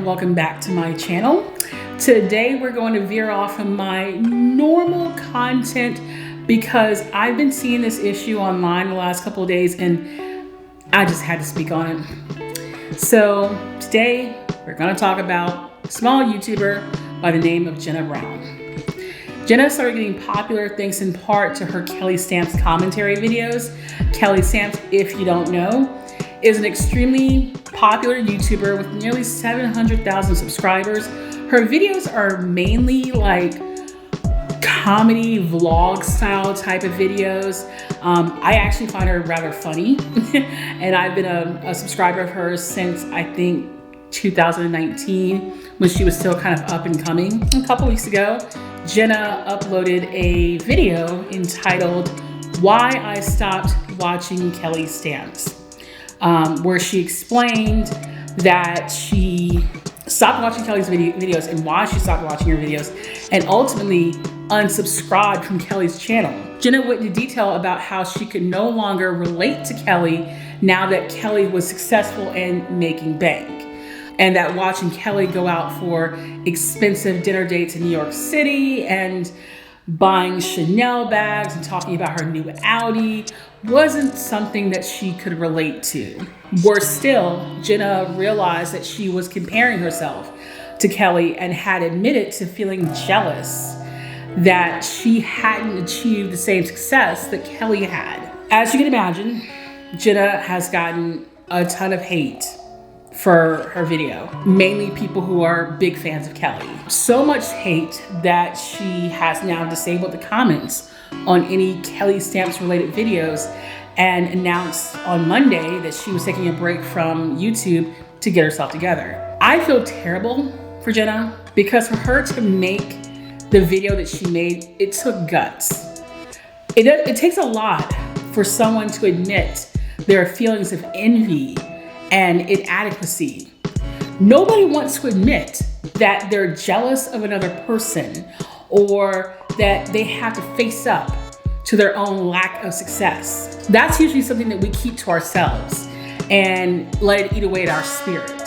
and welcome back to my channel. Today we're going to veer off from my normal content because I've been seeing this issue online the last couple of days and I just had to speak on it. So today we're going to talk about a small YouTuber by the name of Jenna Brown. Jenna started getting popular thanks in part to her Kelly Stamps commentary videos. Kelly Stamps, if you don't know, is an extremely popular YouTuber with nearly 700,000 subscribers. Her videos are mainly like comedy vlog style type of videos. I actually find her rather funny and I've been a subscriber of hers since I think 2019 when she was still kind of up and coming. A couple weeks ago, Jenna uploaded a video entitled "Why I Stopped Watching Kelly Stamps," where she explained that she stopped watching Kelly's videos and why she stopped watching her videos, and ultimately unsubscribed from Kelly's channel. Jenna went into detail about how she could no longer relate to Kelly now that Kelly was successful in making bank, and that watching Kelly go out for expensive dinner dates in New York City and buying Chanel bags and talking about her new Audi wasn't something that she could relate to. Worse still, Jenna realized that she was comparing herself to Kelly and had admitted to feeling jealous that she hadn't achieved the same success that Kelly had. As you can imagine, Jenna has gotten a ton of hate for her video, mainly people who are big fans of Kelly. So much hate that she has now disabled the comments on any Kelly Stamps related videos and announced on Monday that she was taking a break from YouTube to get herself together. I feel terrible for Jenna because for her to make the video that she made, it took guts. It takes a lot for someone to admit their feelings of envy and inadequacy. Nobody wants to admit that they're jealous of another person or that they have to face up to their own lack of success. That's usually something that we keep to ourselves and let it eat away at our spirit.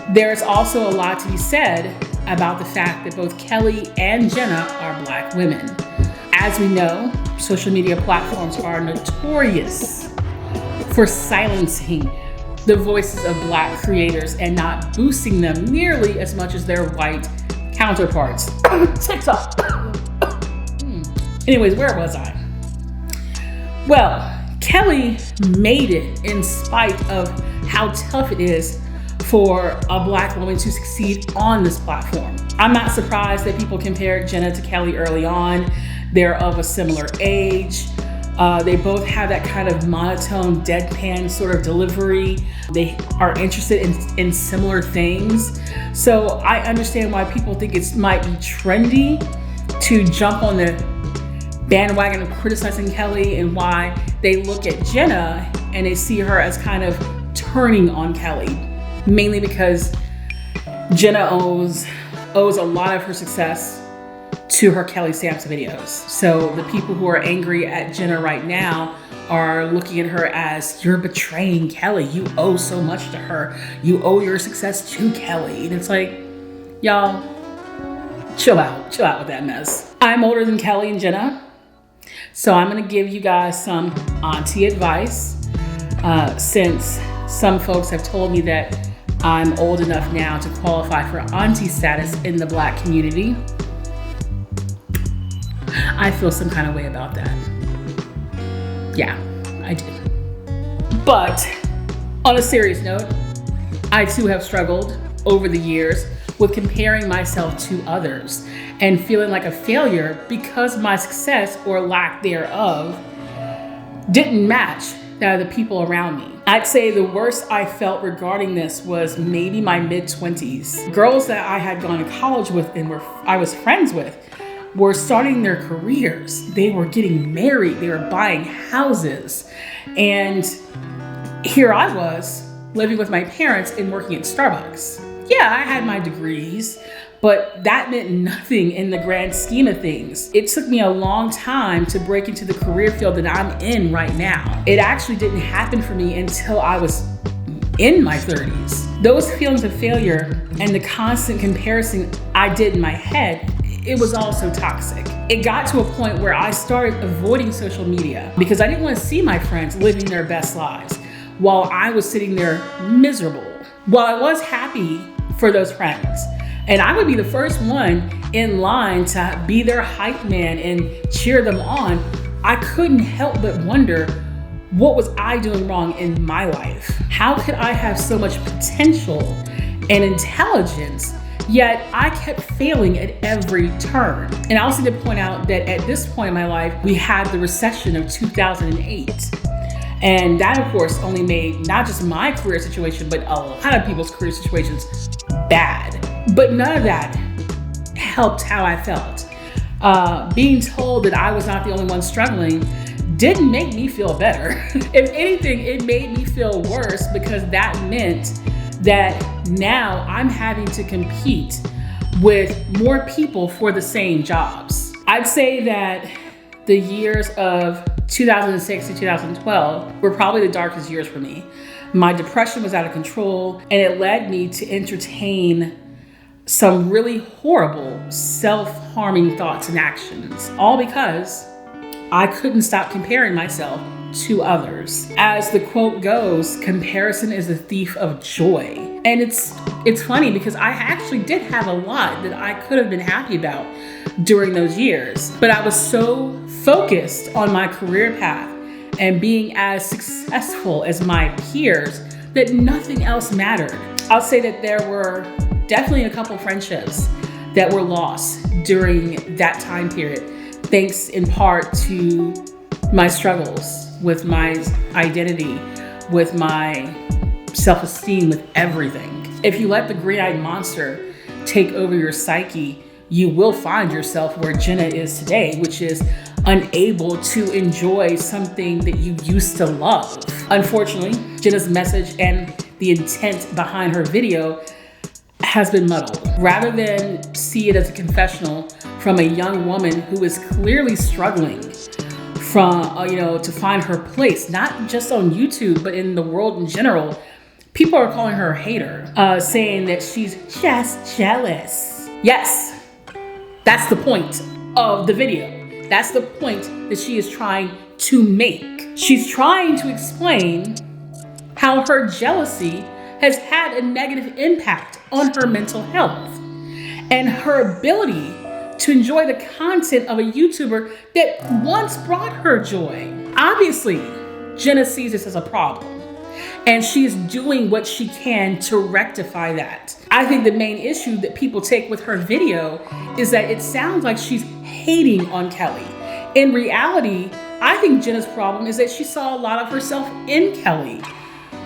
There's also a lot to be said about the fact that both Kelly and Jenna are Black women. As we know, social media platforms are notorious for silencing the voices of Black creators and not boosting them nearly as much as their white counterparts. TikTok. Anyways, where was I? Well, Kelly made it in spite of how tough it is for a Black woman to succeed on this platform. I'm not surprised that people compared Jenna to Kelly early on. They're of a similar age. They both have that kind of monotone, deadpan sort of delivery. They are interested in similar things. So I understand why people think it might be trendy to jump on the bandwagon of criticizing Kelly, and why they look at Jenna and they see her as kind of turning on Kelly, mainly because Jenna owes a lot of her success to her Kelly Stamps videos. So the people who are angry at Jenna right now are looking at her as, you're betraying Kelly. You owe so much to her. You owe your success to Kelly. And it's like, y'all, chill out with that mess. I'm older than Kelly and Jenna, so I'm gonna give you guys some auntie advice, since some folks have told me that I'm old enough now to qualify for auntie status in the Black community. I feel some kind of way about that. Yeah, I do. But on a serious note, I too have struggled over the years with comparing myself to others and feeling like a failure because my success or lack thereof didn't match that of the people around me. I'd say the worst I felt regarding this was maybe my mid-20s. Girls that I had gone to college with and I was friends with were starting their careers. They were getting married. They were buying houses. And here I was living with my parents and working at Starbucks. Yeah, I had my degrees, but that meant nothing in the grand scheme of things. It took me a long time to break into the career field that I'm in right now. It actually didn't happen for me until I was in my 30s. Those feelings of failure and the constant comparison I did in my head, it was all so toxic. It got to a point where I started avoiding social media because I didn't want to see my friends living their best lives while I was sitting there miserable. While I was happy for those friends, and I would be the first one in line to be their hype man and cheer them on, I couldn't help but wonder, what was I doing wrong in my life? How could I have so much potential and intelligence, yet I kept failing at every turn? And I also need to point out that at this point in my life, we had the recession of 2008. And that, of course, only made not just my career situation, but a lot of people's career situations bad. But none of that helped how I felt. Being told that I was not the only one struggling didn't make me feel better. If anything, it made me feel worse because that meant that now I'm having to compete with more people for the same jobs. I'd say that the years of 2006 to 2012 were probably the darkest years for me. My depression was out of control, and it led me to entertain some really horrible self-harming thoughts and actions, all because I couldn't stop comparing myself to others. As the quote goes, comparison is the thief of joy. And it's funny because I actually did have a lot that I could have been happy about during those years, but I was so focused on my career path and being as successful as my peers that nothing else mattered. I'll say that there were definitely a couple friendships that were lost during that time period, thanks in part to my struggles with my identity, with my self-esteem, with everything. If you let the green-eyed monster take over your psyche, you will find yourself where Jenna is today, which is unable to enjoy something that you used to love. Unfortunately, Jenna's message and the intent behind her video has been muddled. Rather than see it as a confessional from a young woman who is clearly struggling to find her place, not just on YouTube, but in the world in general, people are calling her a hater, saying that she's just jealous. Yes, that's the point of the video. That's the point that she is trying to make. She's trying to explain how her jealousy has had a negative impact on her mental health and her ability to enjoy the content of a YouTuber that once brought her joy. Obviously, Jenna sees this as a problem, and she's doing what she can to rectify that. I think the main issue that people take with her video is that it sounds like she's hating on Kelly. In reality, I think Jenna's problem is that she saw a lot of herself in Kelly,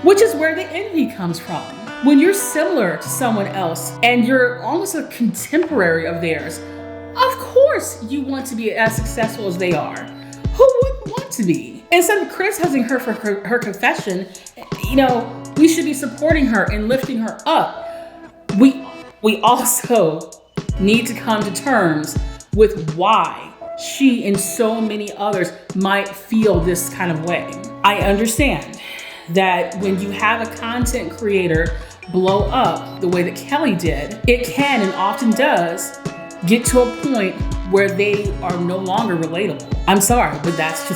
which is where the envy comes from. When you're similar to someone else and you're almost a contemporary of theirs, of course you want to be as successful as they are. Who wouldn't want to be? Instead of criticizing her for her confession, we should be supporting her and lifting her up. We also need to come to terms with why she and so many others might feel this kind of way. I understand that when you have a content creator blow up the way that Kelly did, it can and often does get to a point where they are no longer relatable. I'm sorry, but that's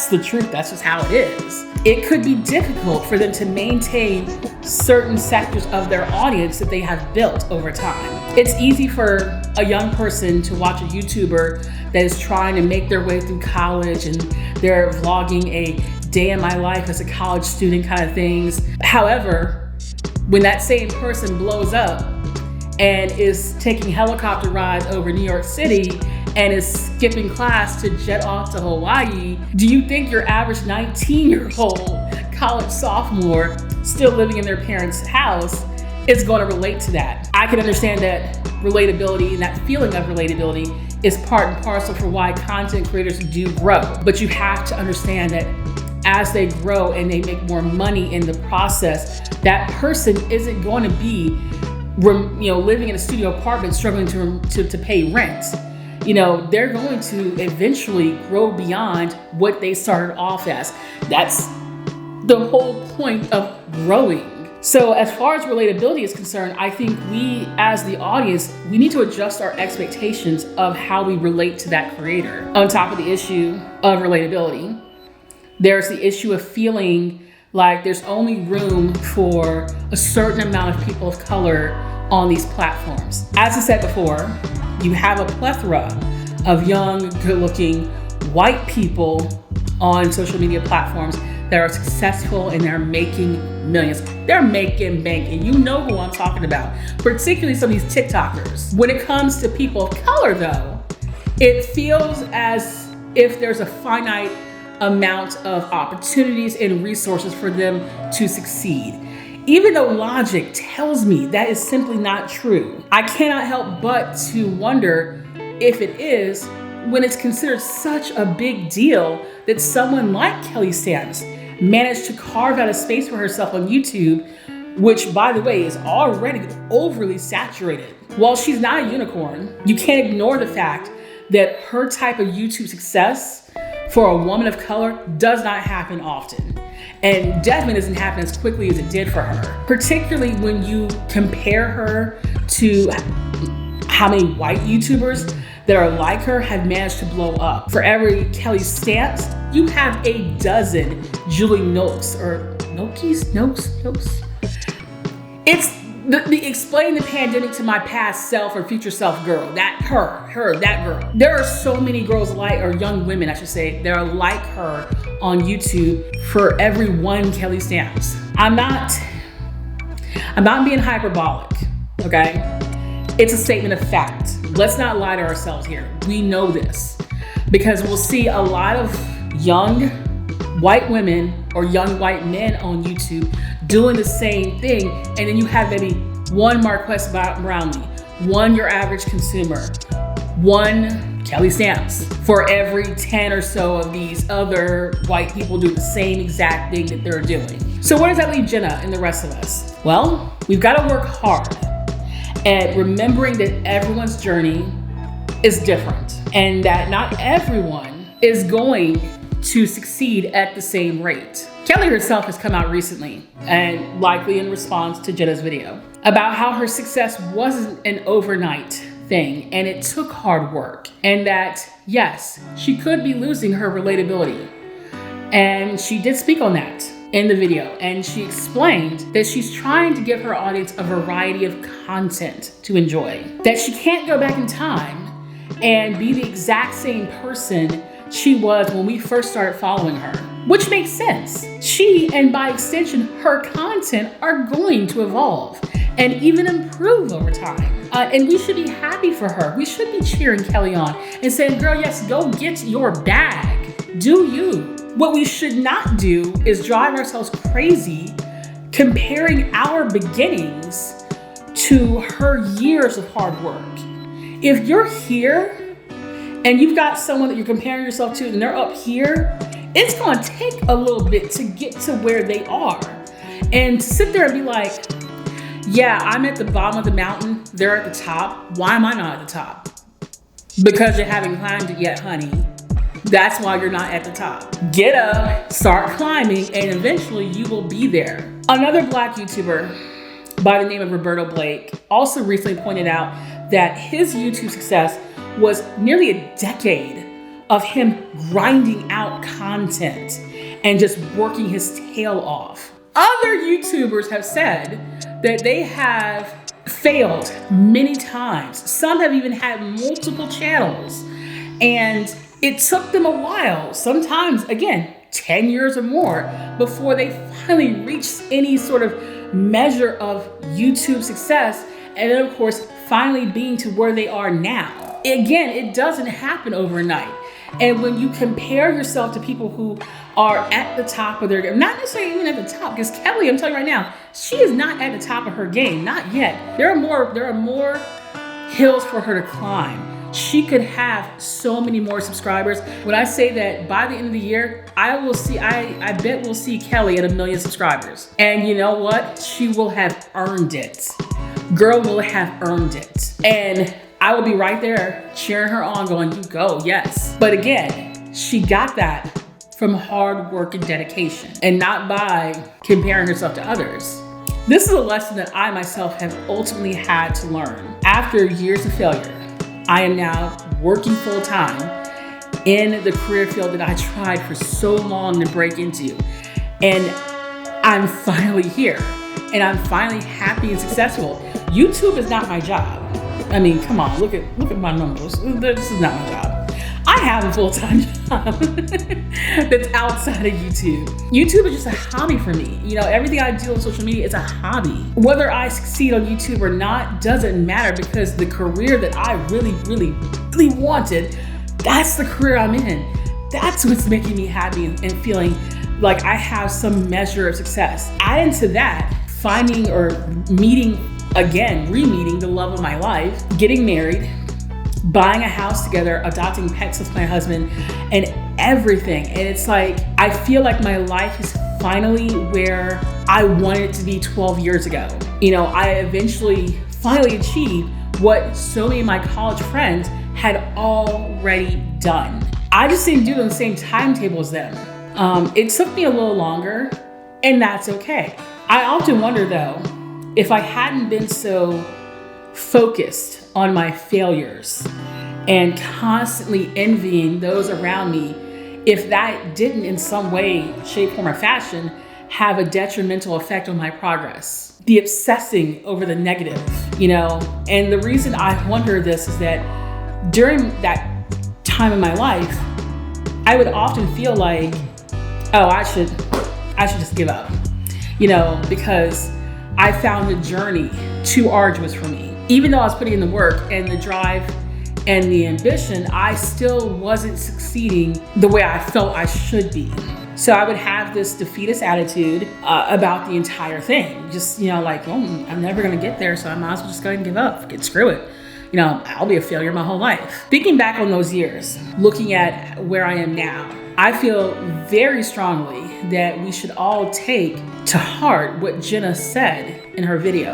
the truth. That's just how it is. It could be difficult for them to maintain certain sectors of their audience that they have built over time. It's easy for a young person to watch a YouTuber that is trying to make their way through college and they're vlogging a day in my life as a college student kind of things. However, when that same person blows up and is taking helicopter rides over New York City and is skipping class to jet off to Hawaii, do you think your average 19-year-old college sophomore still living in their parents' house is going to relate to that? I can understand that relatability and that feeling of relatability is part and parcel for why content creators do grow. But you have to understand that as they grow and they make more money in the process, that person isn't going to be living in a studio apartment struggling to pay rent. They're going to eventually grow beyond what they started off as. That's the whole point of growing. So as far as relatability is concerned, I think we as the audience, we need to adjust our expectations of how we relate to that creator. On top of the issue of relatability, there's the issue of feeling like there's only room for a certain amount of people of color on these platforms. As I said before, you have a plethora of young, good-looking white people on social media platforms that are successful and they're making millions. They're making bank, and you know who I'm talking about, particularly some of these TikTokers. When it comes to people of color though, it feels as if there's a finite amount of opportunities and resources for them to succeed. Even though logic tells me that is simply not true, I cannot help but to wonder if it is when it's considered such a big deal that someone like Kelly Stamps managed to carve out a space for herself on YouTube, which by the way is already overly saturated. While she's not a unicorn, you can't ignore the fact that her type of YouTube success for a woman of color does not happen often, and definitely doesn't happen as quickly as it did for her, particularly when you compare her to how many white YouTubers that are like her have managed to blow up. For every Kelly Stamps, you have a dozen Julie Noakes or Noakes. It's the explain the pandemic to my past self or future self girl. That girl. There are so many girls like, or young women I should say, that are like her on YouTube for every one Kelly Stamps. I'm not being hyperbolic, okay? It's a statement of fact. Let's not lie to ourselves here. We know this because we'll see a lot of young white women or young white men on YouTube doing the same thing, and then you have maybe one Marquess Brownlee, one your average consumer, one Kelly Stamps for every 10 or so of these other white people do the same exact thing that they're doing. So where does that leave Jenna and the rest of us? Well, we've got to work hard at remembering that everyone's journey is different and that not everyone is going to succeed at the same rate. Kelly herself has come out recently, and likely in response to Jenna's video, about how her success wasn't an overnight thing and it took hard work, and that yes, she could be losing her relatability. And she did speak on that in the video, and she explained that she's trying to give her audience a variety of content to enjoy, that she can't go back in time and be the exact same person she was when we first started following her, which makes sense. She, and by extension, her content are going to evolve and even improve over time. And we should be happy for her. We should be cheering Kelly on and saying, girl, yes, go get your bag. Do you. What we should not do is drive ourselves crazy comparing our beginnings to her years of hard work. If you're here and you've got someone that you're comparing yourself to and they're up here, it's gonna take a little bit to get to where they are. And to sit there and be like, yeah, I'm at the bottom of the mountain, they're at the top. Why am I not at the top? Because you haven't climbed it yet, honey. That's why you're not at the top. Get up, start climbing, and eventually you will be there. Another Black YouTuber by the name of Roberto Blake also recently pointed out that his YouTube success was nearly a decade of him grinding out content and just working his tail off. Other YouTubers have said that they have failed many times. Some have even had multiple channels, and it took them a while, sometimes, again, 10 years or more, before they finally reached any sort of measure of YouTube success, and then, of course, finally being to where they are now. Again, it doesn't happen overnight. And when you compare yourself to people who are at the top of their game, not necessarily even at the top, because Kelly, I'm telling you right now, she is not at the top of her game, not yet. There are more hills for her to climb. She could have so many more subscribers. When I say that by the end of the year, I bet we'll see Kelly at 1 million subscribers. And you know what? She will have earned it. Girl will have earned it. And I will be right there cheering her on, going, you go, yes. But again, she got that from hard work and dedication, and not by comparing herself to others. This is a lesson that I myself have ultimately had to learn. After years of failure, I am now working full time in the career field that I tried for so long to break into. And I'm finally here, and I'm finally happy and successful. YouTube is not my job. I mean, come on, look at my numbers. This is not my job. I have a full-time job that's outside of YouTube. YouTube is just a hobby for me. You know, everything I do on social media is a hobby. Whether I succeed on YouTube or not doesn't matter, because the career that I really wanted, that's the career I'm in. That's what's making me happy and feeling like I have some measure of success. Add into that, finding or meeting again, re-meeting the love of my life, getting married, buying a house together, adopting pets with my husband, and everything. And it's like, I feel like my life is finally where I wanted it to be 12 years ago. You know, I eventually finally achieved what so many of my college friends had already done. I just didn't do it on the same timetable as them. It took me a little longer, and that's okay. I often wonder though, if I hadn't been so focused on my failures and constantly envying those around me, if that didn't in some way, shape, form, or fashion have a detrimental effect on my progress. The obsessing over the negative, you know? And the reason I wonder this is that during that time in my life, I would often feel like, oh, I should just give up, you know, because I found the journey too arduous for me. Even though I was putting in the work and the drive and the ambition, I still wasn't succeeding the way I felt I should be. So I would have this defeatist attitude about the entire thing. Just, you know, like, oh, I'm never gonna get there, so I might as well just go ahead and give up. Screw it. You know, I'll be a failure my whole life. Thinking back on those years, looking at where I am now, I feel very strongly that we should all take to heart what Jenna said in her video.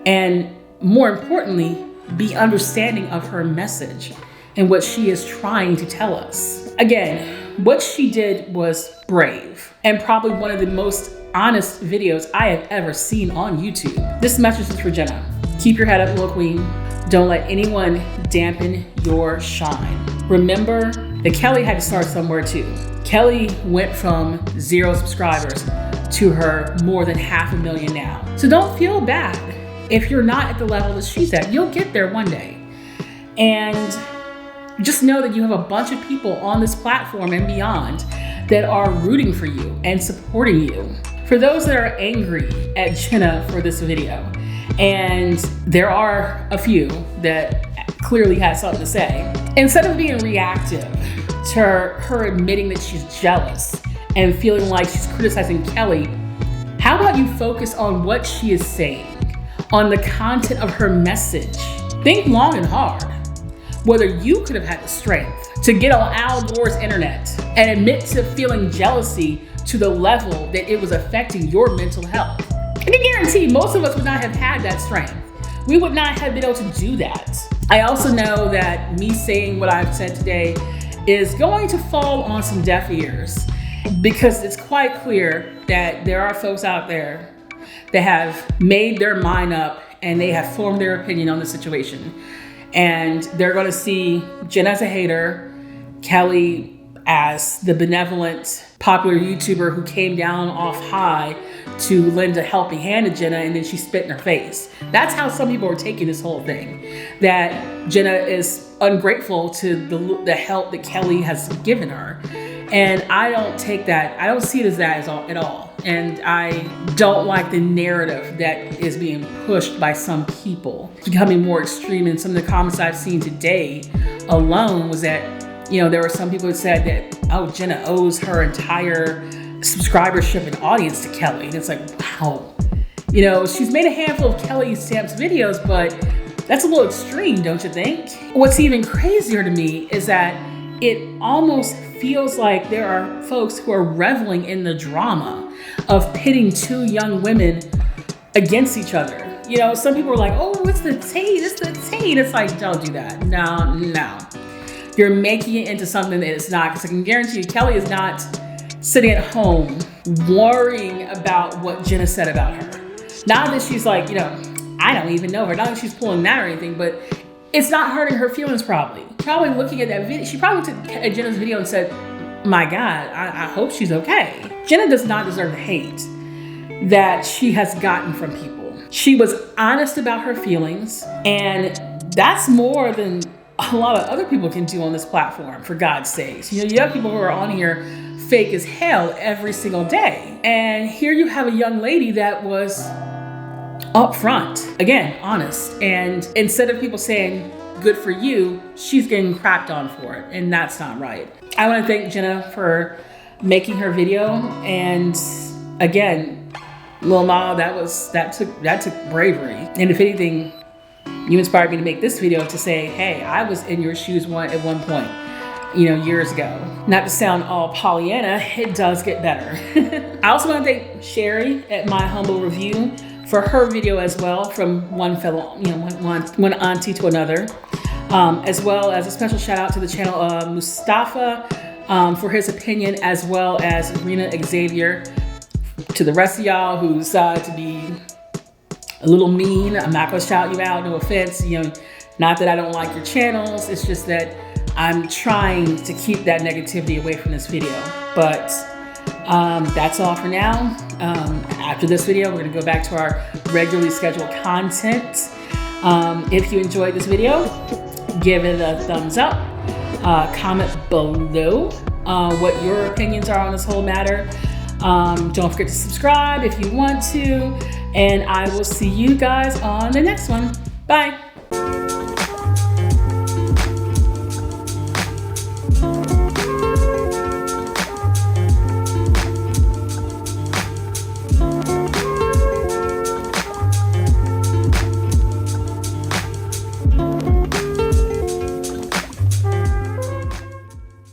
And more importantly, be understanding of her message and what she is trying to tell us. Again, what she did was brave and probably one of the most honest videos I have ever seen on YouTube. This message is for Jenna. Keep your head up, little queen. Don't let anyone dampen your shine. Remember that Kelly had to start somewhere too. Kelly went from 0 subscribers to her more than 500,000 now. So don't feel bad if you're not at the level that she's at. You'll get there one day. And just know that you have a bunch of people on this platform and beyond that are rooting for you and supporting you. For those that are angry at Jenna for this video, and there are a few that clearly had something to say, instead of being reactive to her admitting that she's jealous and feeling like she's criticizing Kelly, how about you focus on what she is saying, on the content of her message? Think long and hard whether you could have had the strength to get on Al Gore's internet and admit to feeling jealousy to the level that it was affecting your mental health. I can guarantee most of us would not have had that strength. We would not have been able to do that. I also know that me saying what I've said today is going to fall on some deaf ears, because it's quite clear that there are folks out there that have made their mind up and they have formed their opinion on the situation. And they're gonna see Jenna as a hater, Kelly as the benevolent, popular YouTuber who came down off high to lend a helping hand to Jenna, and then she spit in her face. That's how some people are taking this whole thing, that Jenna is ungrateful to the help that Kelly has given her. And I don't take that, I don't see it as that at all. And I don't like the narrative that is being pushed by some people. It's becoming more extreme, and some of the comments I've seen today alone was that, you know, there were some people that said that, oh, Jenna owes her entire subscribership and audience to Kelly. And it's like, wow. You know, she's made a handful of Kelly Samp's videos, but that's a little extreme, don't you think? What's even crazier to me is that it almost feels like there are folks who are reveling in the drama of pitting two young women against each other. You know, some people are like, oh, it's the tea, it's the tea. It's like, don't do that. No. You're making it into something that it's not. Because I can guarantee you, Kelly is not sitting at home worrying about what Jenna said about her. Not that she's like, you know, I don't even know her. Not that she's pulling that or anything, but it's not hurting her feelings probably. Probably looking at that video, she probably took Jenna's video and said, my God, I hope she's okay. Jenna does not deserve the hate that she has gotten from people. She was honest about her feelings, and that's more than a lot of other people can do on this platform, for God's sakes. You know, you have people who are on here fake as hell every single day. And here you have a young lady that was upfront, again, honest. And instead of people saying, good for you, she's getting crapped on for it. And that's not right. I want to thank Jenna for making her video. And again, Lil Ma, that took bravery. And if anything, you inspired me to make this video to say, hey, I was in your shoes at one point, you know, years ago. Not to sound all Pollyanna, it does get better. I also want to thank Shari at My Humble Review for her video as well, from one fellow, you know, one auntie to another. As well as a special shout out to the channel of Mustapha for his opinion, as well as Reena Xavier. To the rest of y'all who decide to be a little mean, I'm not gonna shout you out, no offense. You know, not that I don't like your channels, it's just that I'm trying to keep that negativity away from this video. But that's all for now. After this video, we're gonna go back to our regularly scheduled content. If you enjoyed this video, give it a thumbs up. Comment below what your opinions are on this whole matter. Don't forget to subscribe if you want to, and I will see you guys on the next one. Bye.